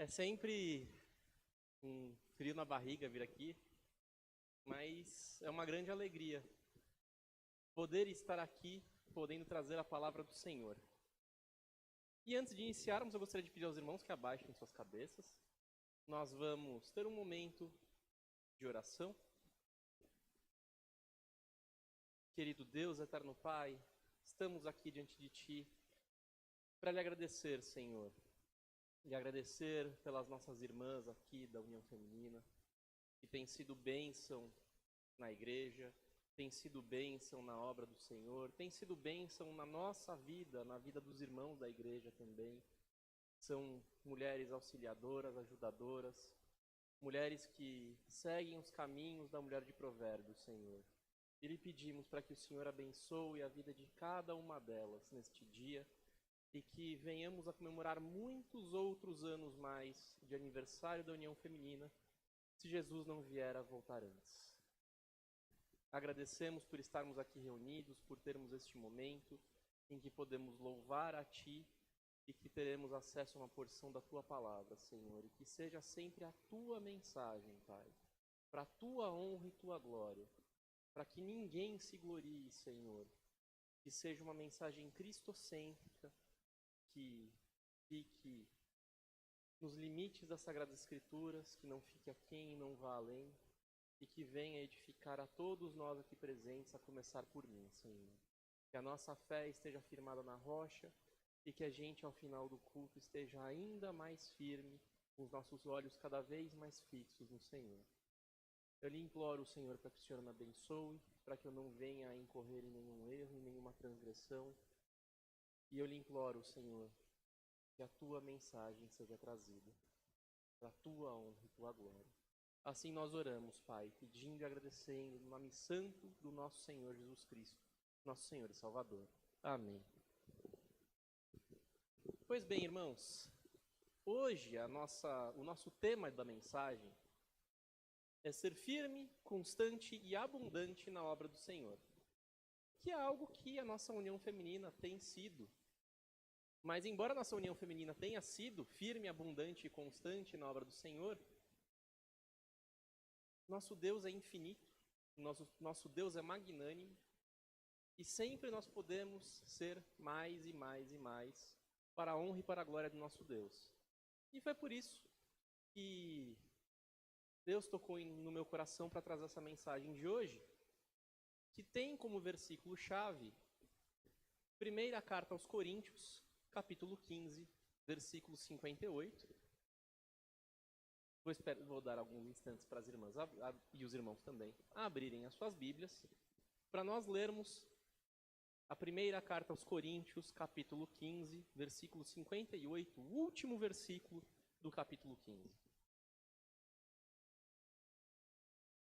É sempre um frio na barriga vir aqui, mas é uma grande alegria poder estar aqui, podendo trazer a palavra do Senhor. E antes de iniciarmos, eu gostaria de pedir aos irmãos que abaixem suas cabeças. Nós vamos ter um momento de oração. Querido Deus, eterno Pai, estamos aqui diante de Ti para lhe agradecer, Senhor. E agradecer pelas nossas irmãs aqui da União Feminina, que tem sido bênção na igreja, tem sido bênção na obra do Senhor, tem sido bênção na nossa vida, na vida dos irmãos da igreja também. São mulheres auxiliadoras, ajudadoras, mulheres que seguem os caminhos da mulher de Provérbios, Senhor. E lhe pedimos para que o Senhor abençoe a vida de cada uma delas neste dia, e que venhamos a comemorar muitos outros anos mais de aniversário da União Feminina, se Jesus não vier a voltar antes. Agradecemos por estarmos aqui reunidos, por termos este momento em que podemos louvar a Ti e que teremos acesso a uma porção da Tua palavra, Senhor, e que seja sempre a Tua mensagem, Pai, para a Tua honra e Tua glória, para que ninguém se glorie, Senhor, que seja uma mensagem cristocêntrica, que fique nos limites das Sagradas Escrituras, que não fique aquém e não vá além, e que venha edificar a todos nós aqui presentes, a começar por mim, Senhor. Que a nossa fé esteja firmada na rocha e que a gente, ao final do culto, esteja ainda mais firme, com os nossos olhos cada vez mais fixos no Senhor. Eu lhe imploro, Senhor, para que o Senhor me abençoe, para que eu não venha a incorrer em nenhum erro, em nenhuma transgressão. E eu lhe imploro, Senhor, que a Tua mensagem seja trazida para a Tua honra e Tua glória. Assim nós oramos, Pai, pedindo e agradecendo no nome santo do nosso Senhor Jesus Cristo, nosso Senhor e Salvador. Amém. Pois bem, irmãos, hoje o nosso tema da mensagem é ser firme, constante e abundante na obra do Senhor, que é algo que a nossa União Feminina tem sido. Mas embora a nossa União Feminina tenha sido firme, abundante e constante na obra do Senhor, nosso Deus é infinito, nosso Deus é magnânimo, e sempre nós podemos ser mais e mais e mais para a honra e para a glória do nosso Deus. E foi por isso que Deus tocou no meu coração para trazer essa mensagem de hoje, que tem como versículo-chave, primeira carta aos Coríntios, capítulo 15, versículo 58. Vou dar alguns instantes para as irmãs e os irmãos também abrirem as suas Bíblias, para nós lermos a primeira carta aos Coríntios, capítulo 15, versículo 58, o último versículo do capítulo 15.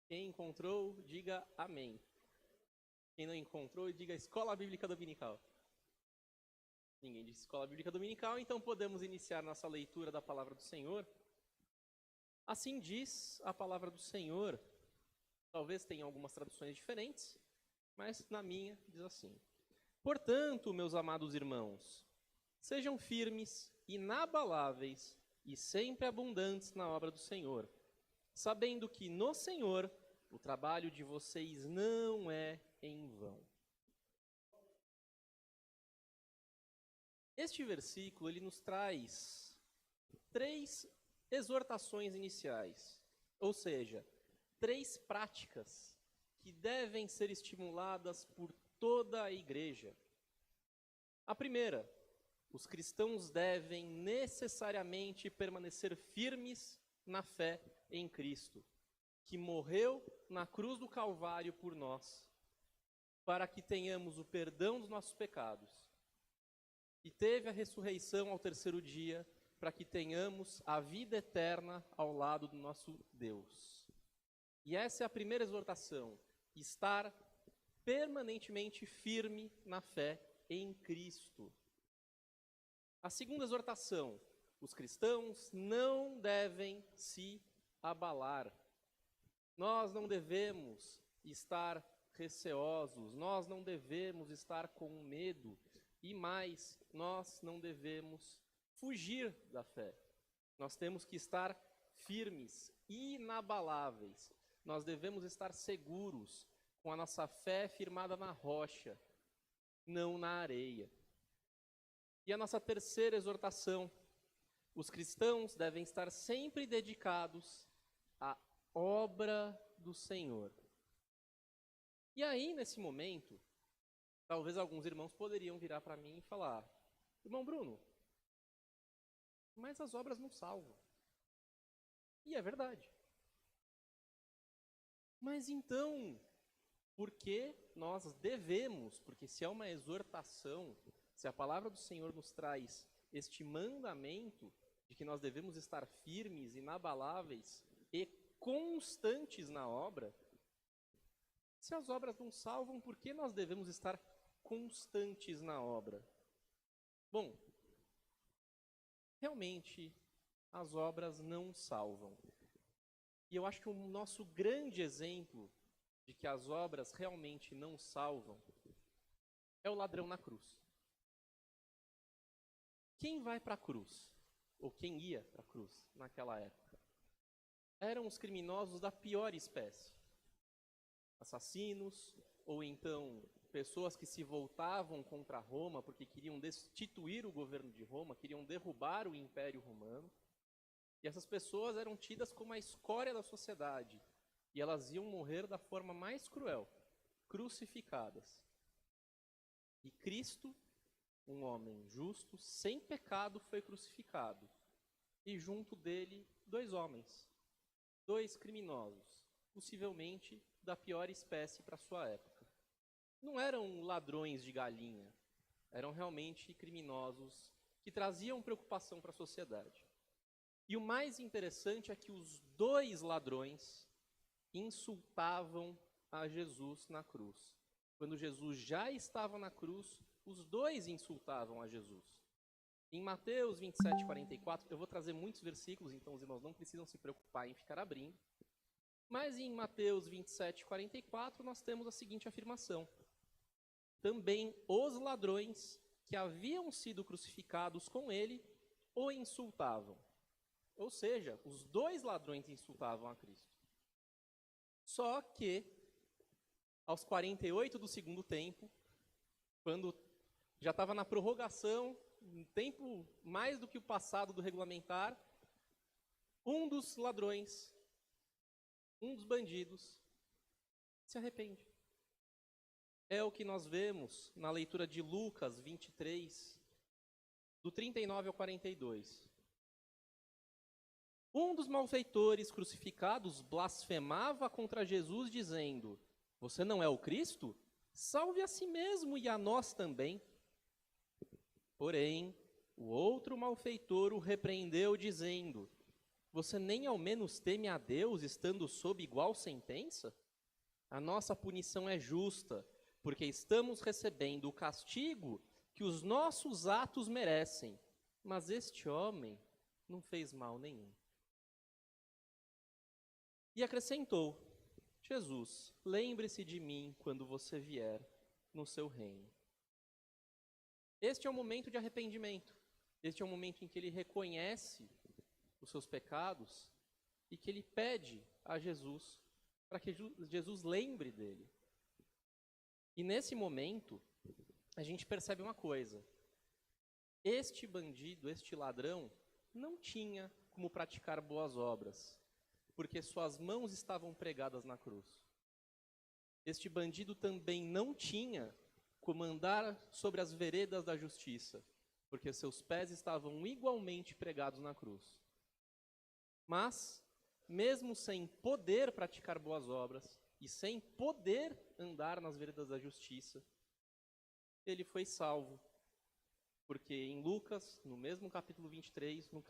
Quem encontrou, diga amém. Quem não encontrou, diga Escola Bíblica Dominical. Ninguém disse Escola Bíblica Dominical, então podemos iniciar nossa leitura da palavra do Senhor. Assim diz a palavra do Senhor. Talvez tenha algumas traduções diferentes, mas na minha diz assim: Portanto, meus amados irmãos, sejam firmes, inabaláveis e sempre abundantes na obra do Senhor, sabendo que no Senhor o trabalho de vocês não é em vão. Este versículo ele nos traz 3 exortações iniciais, ou seja, 3 práticas que devem ser estimuladas por toda a igreja. A primeira, os cristãos devem necessariamente permanecer firmes na fé em Cristo, que morreu na cruz do Calvário por nós, para que tenhamos o perdão dos nossos pecados, e teve a ressurreição ao 3º dia, para que tenhamos a vida eterna ao lado do nosso Deus. E essa é a primeira exortação, estar permanentemente firme na fé em Cristo. A segunda exortação, os cristãos não devem se abalar. Nós não devemos estar receosos, nós não devemos estar com medo, e mais, nós não devemos fugir da fé. Nós temos que estar firmes, inabaláveis. Nós devemos estar seguros, com a nossa fé firmada na rocha, não na areia. E a nossa terceira exortação: os cristãos devem estar sempre dedicados à obra do Senhor. E aí, nesse momento, talvez alguns irmãos poderiam virar para mim e falar: irmão Bruno, mas as obras não salvam. E é verdade. Mas então, por que nós devemos, porque se é uma exortação, se a palavra do Senhor nos traz este mandamento de que nós devemos estar firmes, inabaláveis e constantes na obra, se as obras não salvam, por que nós devemos estar constantes na obra? Bom, realmente as obras não salvam. E eu acho que o nosso grande exemplo de que as obras realmente não salvam é o ladrão na cruz. Quem vai para a cruz, ou quem ia para a cruz naquela época, eram os criminosos da pior espécie. Assassinos, ou então pessoas que se voltavam contra Roma porque queriam destituir o governo de Roma, queriam derrubar o Império Romano. E essas pessoas eram tidas como a escória da sociedade. E elas iam morrer da forma mais cruel, crucificadas. E Cristo, um homem justo, sem pecado, foi crucificado. E junto dele, 2 homens, 2 criminosos, possivelmente da pior espécie para sua época. Não eram ladrões de galinha, eram realmente criminosos que traziam preocupação para a sociedade. E o mais interessante é que os 2 ladrões insultavam a Jesus na cruz. Quando Jesus já estava na cruz, os 2 insultavam a Jesus. Em Mateus 27, 44, eu vou trazer muitos versículos, então os irmãos não precisam se preocupar em ficar abrindo. Mas em Mateus 27, 44, nós temos a seguinte afirmação: também os ladrões que haviam sido crucificados com ele o insultavam. Ou seja, os 2 ladrões insultavam a Cristo. Só que, aos 48 do segundo tempo, quando já estava na prorrogação, um tempo mais do que o passado do regulamentar, um dos ladrões, um dos bandidos, se arrepende. É o que nós vemos na leitura de Lucas 23, do 39 ao 42. Um dos malfeitores crucificados blasfemava contra Jesus, dizendo: você não é o Cristo? Salve a si mesmo e a nós também. Porém, o outro malfeitor o repreendeu, dizendo: você nem ao menos teme a Deus, estando sob igual sentença? A nossa punição é justa, porque estamos recebendo o castigo que os nossos atos merecem. Mas este homem não fez mal nenhum. E acrescentou: Jesus, lembre-se de mim quando você vier no seu reino. Este é o momento de arrependimento. Este é o momento em que ele reconhece os seus pecados e que ele pede a Jesus para que Jesus lembre dele. E nesse momento, a gente percebe uma coisa: este bandido, este ladrão, não tinha como praticar boas obras, porque suas mãos estavam pregadas na cruz. Este bandido também não tinha como andar sobre as veredas da justiça, porque seus pés estavam igualmente pregados na cruz. Mas, mesmo sem poder praticar boas obras e sem poder andar nas veredas da justiça, ele foi salvo. Porque em Lucas, no mesmo capítulo 23, no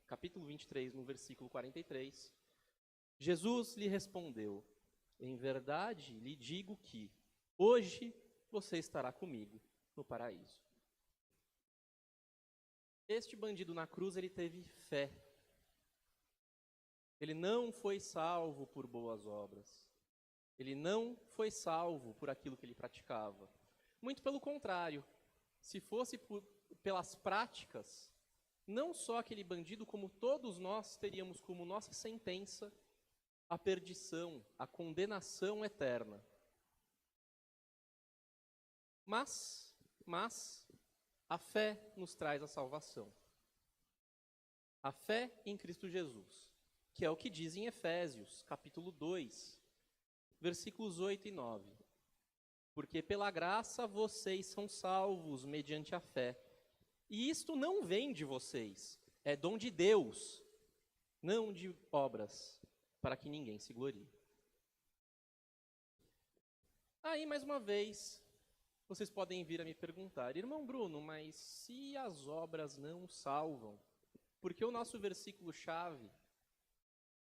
capítulo 23, no versículo 43, Jesus lhe respondeu: em verdade lhe digo que hoje você estará comigo no paraíso. Este bandido na cruz, ele teve fé. Ele não foi salvo por boas obras. Ele não foi salvo por aquilo que ele praticava. Muito pelo contrário. Se fosse pelas práticas, não só aquele bandido, como todos nós teríamos como nossa sentença a perdição, a condenação eterna. Mas a fé nos traz a salvação. A fé em Cristo Jesus, que é o que diz em Efésios, capítulo 2, versículos 8 e 9. Porque pela graça vocês são salvos mediante a fé. E isto não vem de vocês, é dom de Deus, não de obras, para que ninguém se glorie. Aí, mais uma vez, vocês podem vir a me perguntar, irmão Bruno, mas se as obras não salvam, porque o nosso versículo-chave,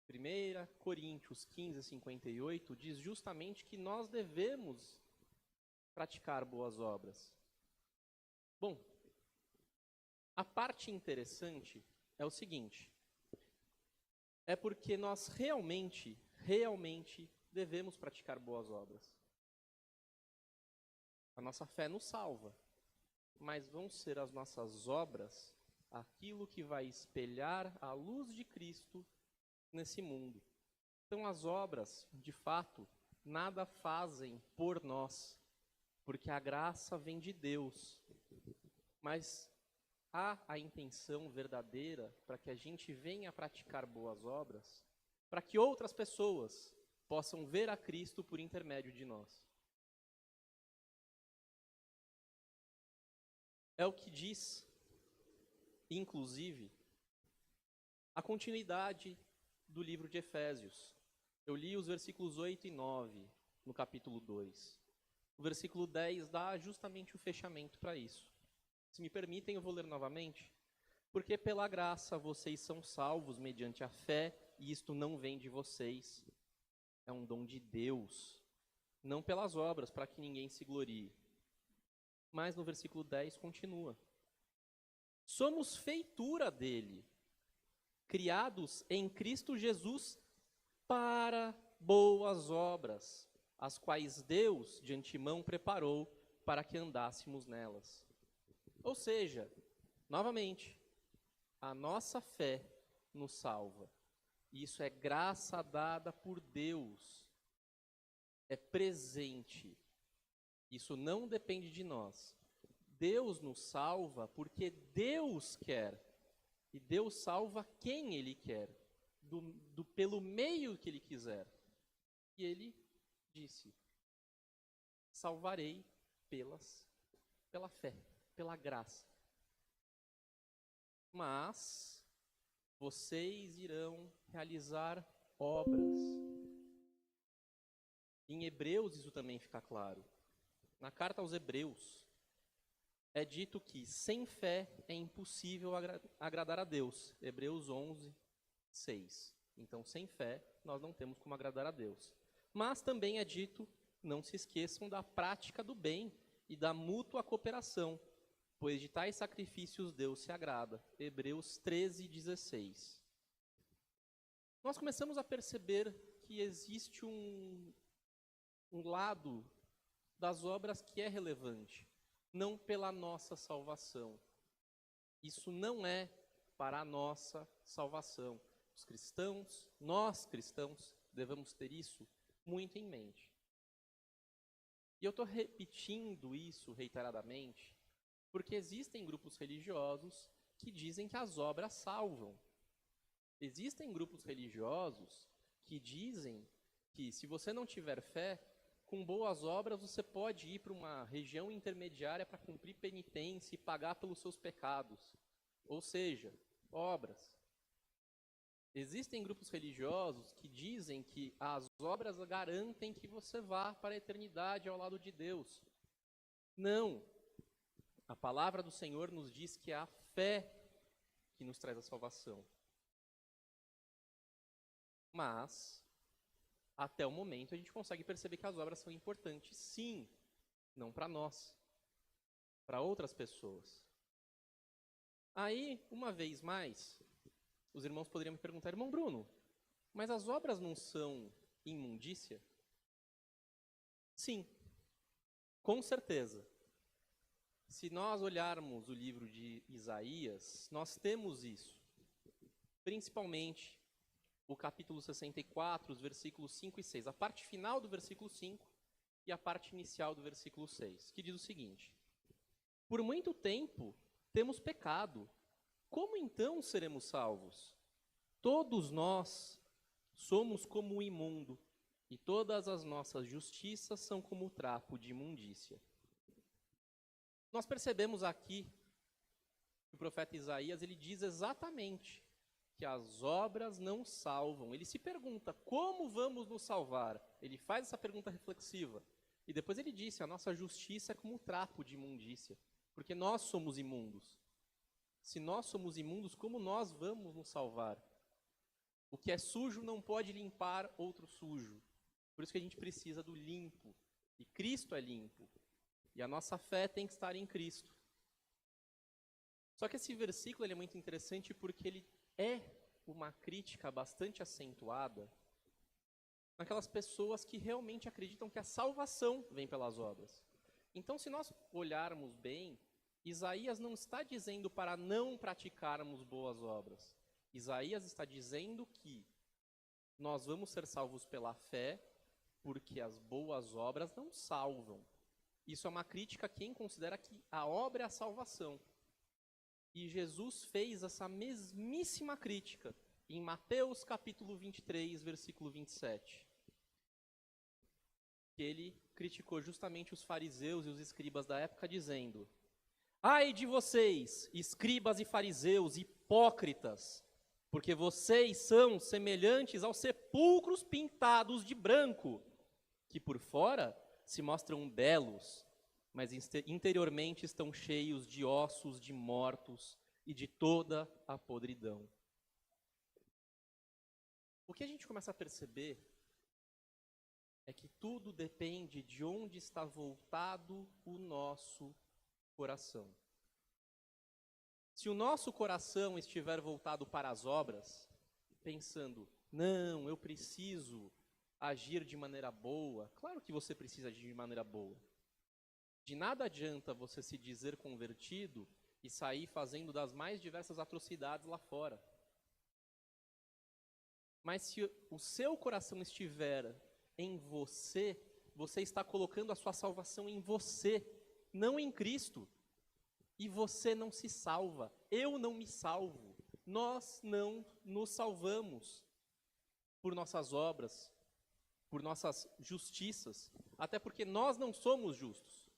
1 Coríntios 15, 58, diz justamente que nós devemos praticar boas obras. Bom, a parte interessante é o seguinte, é porque nós realmente devemos praticar boas obras. A nossa fé nos salva, mas vão ser as nossas obras aquilo que vai espelhar a luz de Cristo nesse mundo. Então as obras, de fato, nada fazem por nós, porque a graça vem de Deus. Mas há a intenção verdadeira para que a gente venha praticar boas obras, para que outras pessoas possam ver a Cristo por intermédio de nós. É o que diz, inclusive, a continuidade do livro de Efésios. Eu li os versículos 8 e 9 no capítulo 2. O versículo 10 dá justamente o fechamento para isso. Se me permitem, eu vou ler novamente. Porque pela graça vocês são salvos mediante a fé, e isto não vem de vocês. É um dom de Deus, não pelas obras, para que ninguém se glorie. Mas no versículo 10 continua. Somos feitura dele, criados em Cristo Jesus para boas obras, as quais Deus de antemão preparou para que andássemos nelas. Ou seja, novamente, a nossa fé nos salva. Isso é graça dada por Deus. É presente. Isso não depende de nós. Deus nos salva porque Deus quer. E Deus salva quem Ele quer, pelo meio que Ele quiser. E Ele disse, salvarei pela fé, pela graça. Mas vocês irão realizar obras. Em Hebreus isso também fica claro. Na carta aos Hebreus, é dito que sem fé é impossível agradar a Deus. Hebreus 11, 6. Então, sem fé, nós não temos como agradar a Deus. Mas também é dito, não se esqueçam da prática do bem e da mútua cooperação, pois de tais sacrifícios Deus se agrada. Hebreus 13, 16. Nós começamos a perceber que existe um lado das obras que é relevante, não pela nossa salvação. Isso não é para a nossa salvação. Os cristãos, nós cristãos, devemos ter isso muito em mente. E eu estou repetindo isso reiteradamente, porque existem grupos religiosos que dizem que as obras salvam. Existem grupos religiosos que dizem que se você não tiver fé, com boas obras você pode ir para uma região intermediária para cumprir penitência e pagar pelos seus pecados. Ou seja, obras. Existem grupos religiosos que dizem que as obras garantem que você vá para a eternidade ao lado de Deus. Não. A palavra do Senhor nos diz que é a fé que nos traz a salvação. Mas, até o momento, a gente consegue perceber que as obras são importantes, sim, não para nós, para outras pessoas. Aí, uma vez mais, os irmãos poderiam me perguntar, irmão Bruno, mas as obras não são imundícia? Sim, com certeza. Se nós olharmos o livro de Isaías, nós temos isso. Principalmente o capítulo 64, os versículos 5 e 6. A parte final do versículo 5 e a parte inicial do versículo 6, que diz o seguinte: por muito tempo temos pecado, como então seremos salvos? Todos nós somos como o imundo, e todas as nossas justiças são como o trapo de imundícia. Nós percebemos aqui que o profeta Isaías, ele diz exatamente que as obras não salvam. Ele se pergunta, como vamos nos salvar? Ele faz essa pergunta reflexiva. E depois ele disse, a nossa justiça é como o trapo de imundícia, porque nós somos imundos. Se nós somos imundos, como nós vamos nos salvar? O que é sujo não pode limpar outro sujo. Por isso que a gente precisa do limpo. E Cristo é limpo. E a nossa fé tem que estar em Cristo. Só que esse versículo ele é muito interessante porque ele é uma crítica bastante acentuada naquelas pessoas que realmente acreditam que a salvação vem pelas obras. Então, se nós olharmos bem, Isaías não está dizendo para não praticarmos boas obras. Isaías está dizendo que nós vamos ser salvos pela fé, porque as boas obras não salvam. Isso é uma crítica a quem considera que a obra é a salvação. E Jesus fez essa mesmíssima crítica em Mateus capítulo 23, versículo 27. Que ele criticou justamente os fariseus e os escribas da época, dizendo: ai de vocês, escribas e fariseus, hipócritas, porque vocês são semelhantes aos sepulcros pintados de branco, que por fora se mostram belos, mas interiormente estão cheios de ossos de mortos e de toda a podridão. O que a gente começa a perceber é que tudo depende de onde está voltado o nosso coração. Se o nosso coração estiver voltado para as obras, pensando, não, eu preciso agir de maneira boa, claro que você precisa agir de maneira boa. De nada adianta você se dizer convertido e sair fazendo das mais diversas atrocidades lá fora. Mas se o seu coração estiver em você, você está colocando a sua salvação em você, não em Cristo. E você não se salva, eu não me salvo, nós não nos salvamos por nossas obras, por nossas justiças, até porque nós não somos justos.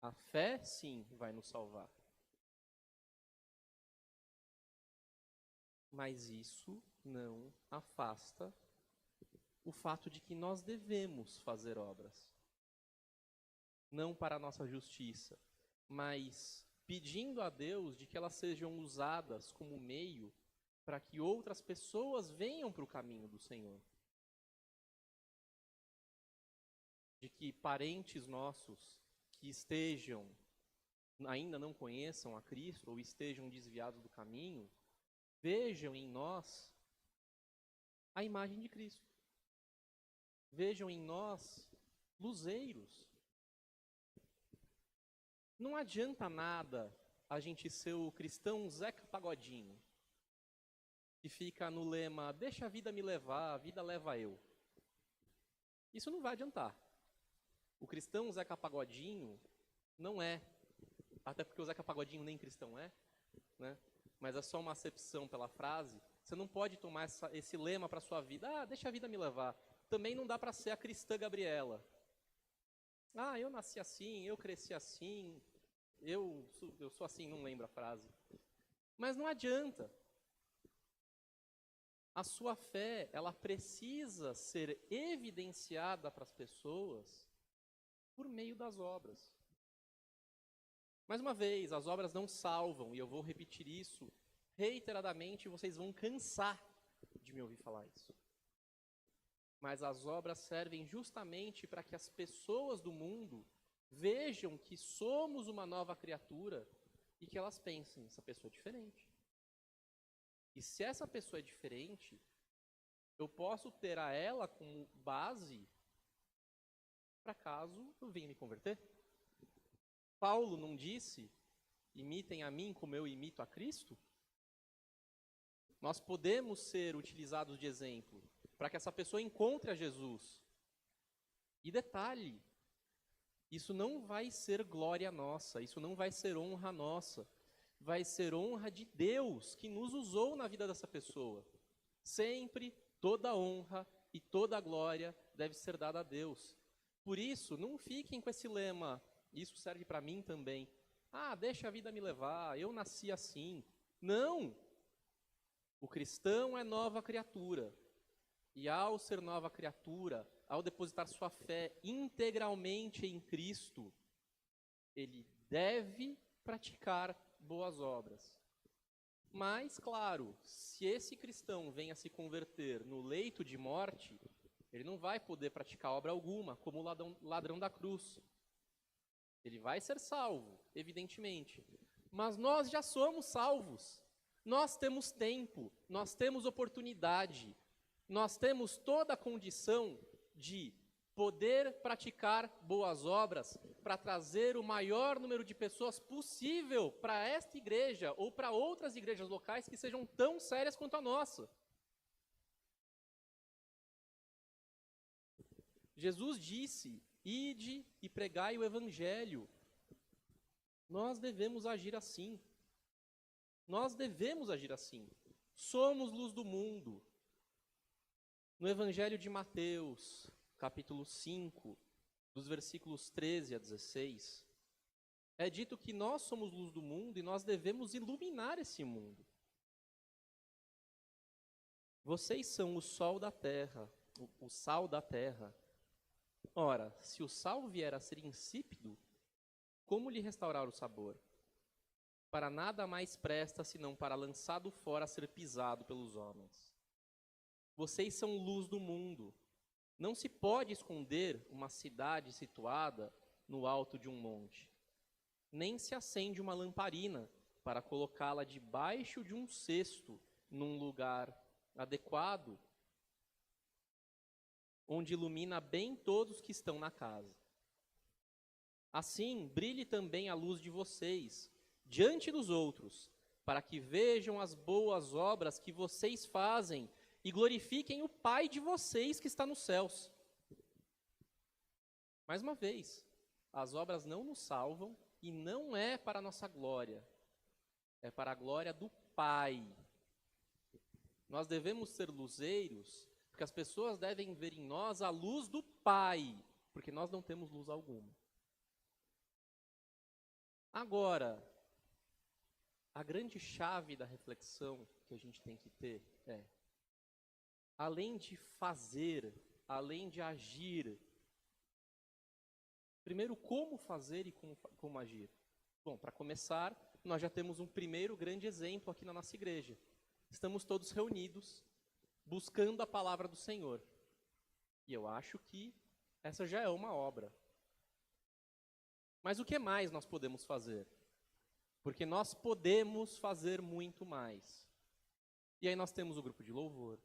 A fé, sim, vai nos salvar. Mas isso não afasta o fato de que nós devemos fazer obras. Não para a nossa justiça, mas pedindo a Deus de que elas sejam usadas como meio para que outras pessoas venham para o caminho do Senhor. De que parentes nossos que estejam, ainda não conheçam a Cristo ou estejam desviados do caminho, vejam em nós a imagem de Cristo. Vejam em nós luzeiros. Não adianta nada a gente ser o cristão Zeca Pagodinho, que fica no lema, deixa a vida me levar, a vida leva eu. Isso não vai adiantar. O cristão Zeca Pagodinho não é, até porque o Zeca Pagodinho nem cristão é, né? Mas é só uma acepção pela frase. Você não pode tomar esse lema para a sua vida, deixa a vida me levar. Também não dá para ser a cristã Gabriela. Eu nasci assim, eu cresci assim, eu sou assim, não lembro a frase. Mas não adianta. A sua fé, ela precisa ser evidenciada para as pessoas por meio das obras. Mais uma vez, as obras não salvam, e eu vou repetir isso reiteradamente, e vocês vão cansar de me ouvir falar isso. Mas as obras servem justamente para que as pessoas do mundo vejam que somos uma nova criatura e que elas pensem, essa pessoa é diferente. E se essa pessoa é diferente, eu posso ter a ela como base para caso eu venha me converter. Paulo não disse, imitem a mim como eu imito a Cristo? Nós podemos ser utilizados de exemplo para que essa pessoa encontre a Jesus. E detalhe, isso não vai ser glória nossa, isso não vai ser honra nossa, vai ser honra de Deus que nos usou na vida dessa pessoa. Sempre toda honra e toda glória deve ser dada a Deus. Por isso, não fiquem com esse lema, isso serve para mim também. Ah, deixa a vida me levar, eu nasci assim. Não! O cristão é nova criatura. E ao ser nova criatura, ao depositar sua fé integralmente em Cristo, ele deve praticar boas obras. Mas, claro, se esse cristão vem a se converter no leito de morte, ele não vai poder praticar obra alguma, como o ladrão da cruz. Ele vai ser salvo, evidentemente. Mas nós já somos salvos. Nós temos tempo, nós temos oportunidade, nós temos toda a condição de poder praticar boas obras para trazer o maior número de pessoas possível para esta igreja ou para outras igrejas locais que sejam tão sérias quanto a nossa. Jesus disse, ide e pregai o evangelho. Nós devemos agir assim. Nós devemos agir assim. Somos luz do mundo. No Evangelho de Mateus, capítulo 5, dos versículos 13 a 16, é dito que nós somos luz do mundo e nós devemos iluminar esse mundo. Vocês são o sol da terra, o sal da terra. Ora, se o sal vier a ser insípido, como lhe restaurar o sabor? Para nada mais presta, senão para lançado fora a ser pisado pelos homens. Vocês são luz do mundo. Não se pode esconder uma cidade situada no alto de um monte. Nem se acende uma lamparina para colocá-la debaixo de um cesto, num lugar adequado, onde ilumina bem todos que estão na casa. Assim, brilhe também a luz de vocês diante dos outros, para que vejam as boas obras que vocês fazem e glorifiquem o Pai de vocês que está nos céus. Mais uma vez, as obras não nos salvam e não é para a nossa glória, é para a glória do Pai. Nós devemos ser luzeiros, porque as pessoas devem ver em nós a luz do Pai, porque nós não temos luz alguma. Agora, a grande chave da reflexão que a gente tem que ter é, além de fazer, além de agir, primeiro, como fazer e como agir? Bom, para começar, nós já temos um primeiro grande exemplo aqui na nossa igreja. Estamos todos reunidos, buscando a palavra do Senhor. E eu acho que essa já é uma obra. Mas o que mais nós podemos fazer? Porque nós podemos fazer muito mais. E aí nós temos o grupo de louvor,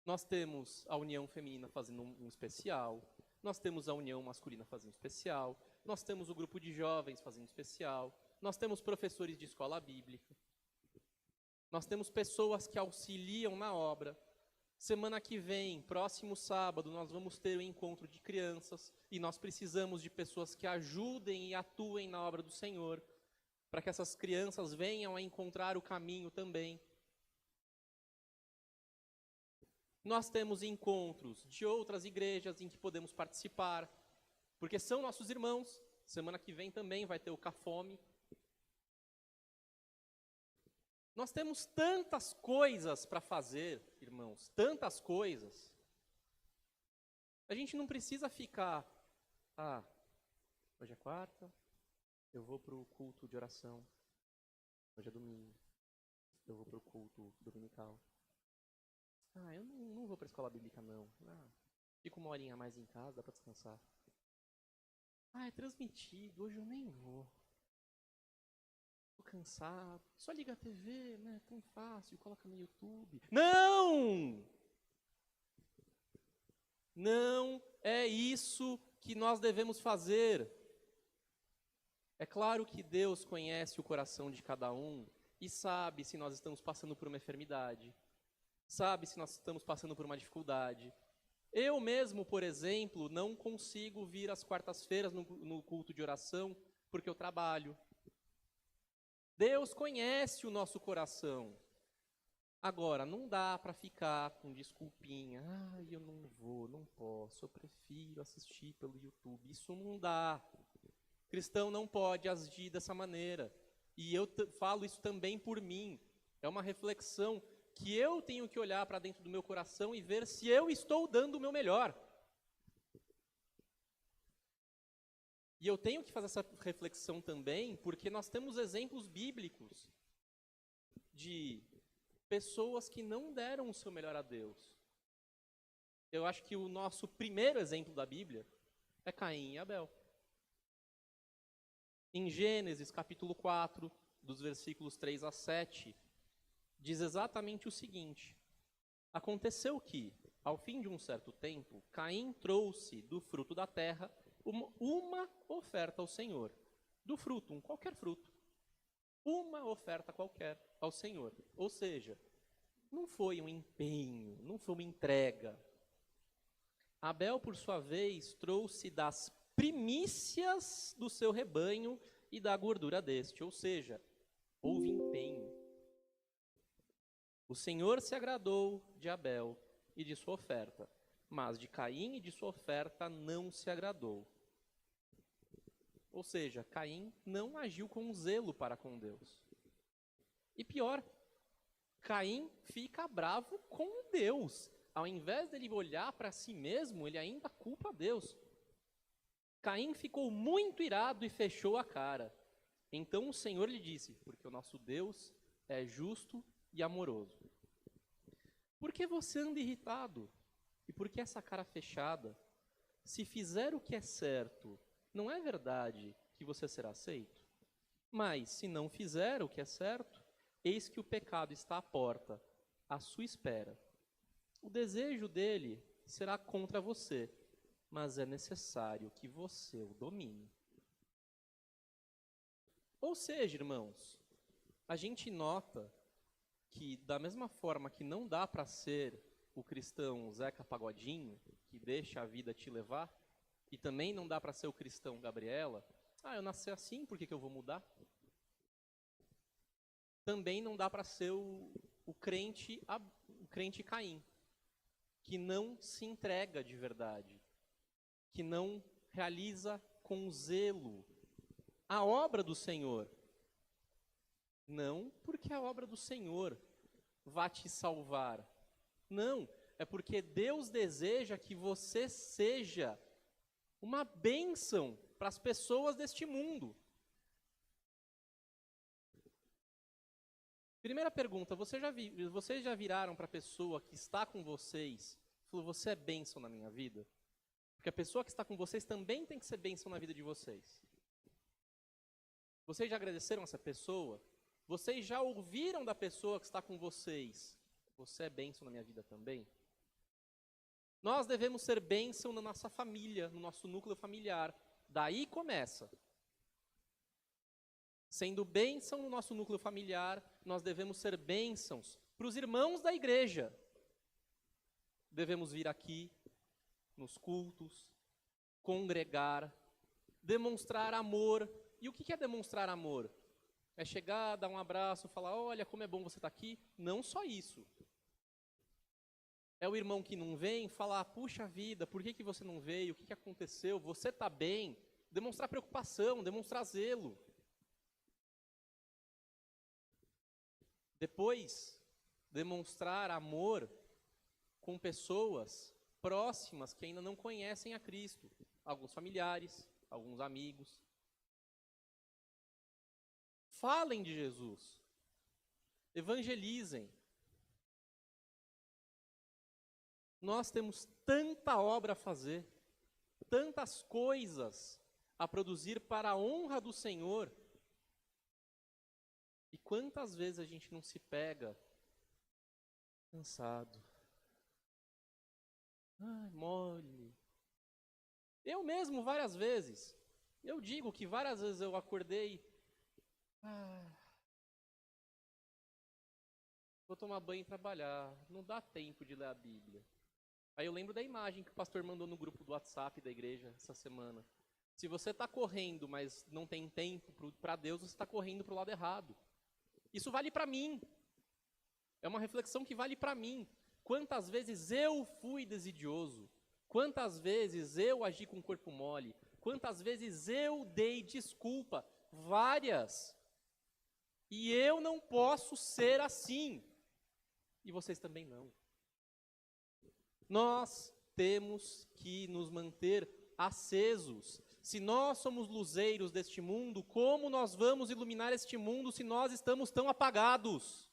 nós temos a união feminina fazendo um especial, nós temos a união masculina fazendo um especial, nós temos o grupo de jovens fazendo um especial, nós temos professores de escola bíblica, nós temos pessoas que auxiliam na obra. Semana que vem, próximo sábado, nós vamos ter um encontro de crianças e nós precisamos de pessoas que ajudem e atuem na obra do Senhor, para que essas crianças venham a encontrar o caminho também. Nós temos encontros de outras igrejas em que podemos participar, porque são nossos irmãos. Semana que vem também vai ter o Cafome. Nós temos tantas coisas para fazer, irmãos, tantas coisas. A gente não precisa ficar, hoje é quarta, eu vou para o culto de oração. Hoje é domingo, eu vou para o culto dominical. Eu não vou para a escola bíblica, não. Fico uma horinha a mais em casa, dá para descansar. É transmitido, hoje eu nem vou. Tô cansado. Só liga a TV, né? Tão fácil, coloca no YouTube. Não! Não é isso que nós devemos fazer. É claro que Deus conhece o coração de cada um e sabe se nós estamos passando por uma enfermidade, sabe se nós estamos passando por uma dificuldade. Eu mesmo, por exemplo, não consigo vir às quartas-feiras no culto de oração porque eu trabalho. Deus conhece o nosso coração. Agora, não dá para ficar com desculpinha. Eu não vou, não posso, eu prefiro assistir pelo YouTube. Isso não dá. Cristão não pode agir dessa maneira. E eu falo isso também por mim. É uma reflexão que eu tenho que olhar para dentro do meu coração e ver se eu estou dando o meu melhor. E eu tenho que fazer essa reflexão também, porque nós temos exemplos bíblicos de pessoas que não deram o seu melhor a Deus. Eu acho que o nosso primeiro exemplo da Bíblia é Caim e Abel. Em Gênesis, capítulo 4, dos versículos 3 a 7, diz exatamente o seguinte: aconteceu que, ao fim de um certo tempo, Caim trouxe do fruto da terra uma oferta ao Senhor. Do fruto, qualquer fruto. Uma oferta qualquer ao Senhor. Ou seja, não foi um empenho, não foi uma entrega. Abel, por sua vez, trouxe das primícias do seu rebanho e da gordura deste. Ou seja, houve empenho. O Senhor se agradou de Abel e de sua oferta, mas de Caim e de sua oferta não se agradou. Ou seja, Caim não agiu com zelo para com Deus. E pior, Caim fica bravo com Deus. Ao invés dele olhar para si mesmo, ele ainda culpa Deus. Caim ficou muito irado e fechou a cara. Então o Senhor lhe disse: porque o nosso Deus é justo e amoroso. Por que você anda irritado? E por que essa cara fechada? Se fizer o que é certo, não é verdade que você será aceito? Mas, se não fizer o que é certo, eis que o pecado está à porta, à sua espera. O desejo dele será contra você, mas é necessário que você o domine. Ou seja, irmãos, a gente nota que, da mesma forma que não dá para ser o cristão Zeca Pagodinho, que deixa a vida te levar, e também não dá para ser o cristão Gabriela, eu nasci assim, por que eu vou mudar? Também não dá para ser o crente Caim, que não se entrega de verdade, que não realiza com zelo a obra do Senhor. Não porque a obra do Senhor vai te salvar. Não, é porque Deus deseja que você seja uma bênção para as pessoas deste mundo. Primeira pergunta, vocês já viraram para a pessoa que está com vocês e falou: você é bênção na minha vida? Porque a pessoa que está com vocês também tem que ser bênção na vida de vocês. Vocês já agradeceram essa pessoa? Vocês já ouviram da pessoa que está com vocês: você é bênção na minha vida também? Nós devemos ser bênção na nossa família, no nosso núcleo familiar. Daí começa. Sendo bênção no nosso núcleo familiar, nós devemos ser bênçãos para os irmãos da igreja. Devemos vir aqui, nos cultos, congregar, demonstrar amor. E o que é demonstrar amor? É chegar, dar um abraço, falar: olha, como é bom você estar aqui. Não só isso. É o irmão que não vem falar: puxa vida, por que você não veio? O que aconteceu? Você está bem? Demonstrar preocupação, demonstrar zelo. Depois, demonstrar amor com pessoas próximas que ainda não conhecem a Cristo. Alguns familiares, alguns amigos. Falem de Jesus. Evangelizem. Nós temos tanta obra a fazer, tantas coisas a produzir para a honra do Senhor. E quantas vezes a gente não se pega cansado? Mole. Eu mesmo, várias vezes. Eu digo que várias vezes eu acordei, vou tomar banho e trabalhar, não dá tempo de ler a Bíblia. Aí eu lembro da imagem que o pastor mandou no grupo do WhatsApp da igreja essa semana. Se você está correndo, mas não tem tempo para Deus, você está correndo para o lado errado. Isso vale para mim. É uma reflexão que vale para mim. Quantas vezes eu fui desidioso? Quantas vezes eu agi com o corpo mole? Quantas vezes eu dei desculpa? Várias. E eu não posso ser assim. E vocês também não. Nós temos que nos manter acesos. Se nós somos luzeiros deste mundo, como nós vamos iluminar este mundo se nós estamos tão apagados?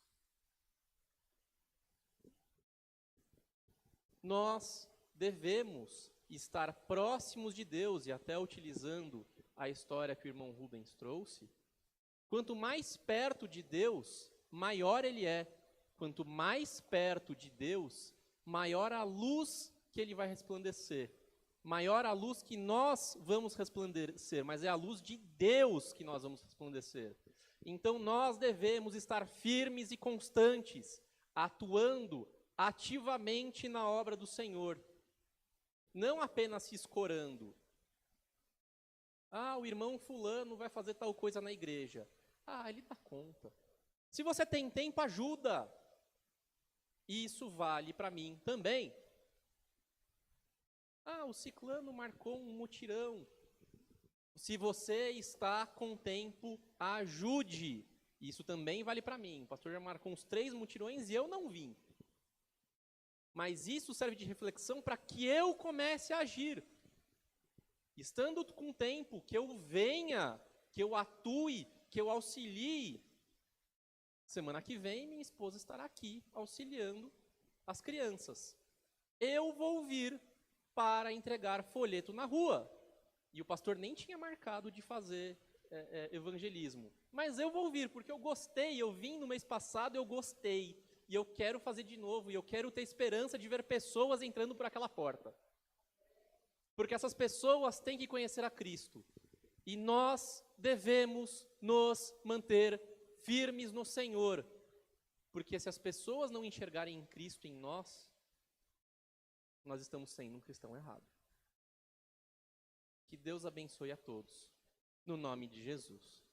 Nós devemos estar próximos de Deus, e até utilizando a história que o irmão Rubens trouxe, quanto mais perto de Deus, maior Ele é. Quanto mais perto de Deus, maior a luz que Ele vai resplandecer. Maior a luz que nós vamos resplandecer, mas é a luz de Deus que nós vamos resplandecer. Então nós devemos estar firmes e constantes, atuando ativamente na obra do Senhor. Não apenas se escorando. O irmão fulano vai fazer tal coisa na igreja. Ele dá conta. Se você tem tempo, ajuda. Isso vale para mim também. O ciclano marcou um mutirão. Se você está com tempo, ajude. Isso também vale para mim. O pastor já marcou uns 3 mutirões e eu não vim. Mas isso serve de reflexão para que eu comece a agir. Estando com tempo, que eu venha, que eu atue, que eu auxilie. Semana que vem, minha esposa estará aqui, auxiliando as crianças. Eu vou vir para entregar folheto na rua. E o pastor nem tinha marcado de fazer evangelismo. Mas eu vou vir, porque eu gostei, eu vim no mês passado, eu gostei. E eu quero fazer de novo, e eu quero ter esperança de ver pessoas entrando por aquela porta. Porque essas pessoas têm que conhecer a Cristo. E nós devemos nos manter firmes no Senhor. Porque se as pessoas não enxergarem Cristo em nós estamos sendo um cristão errado. Que Deus abençoe a todos. No nome de Jesus.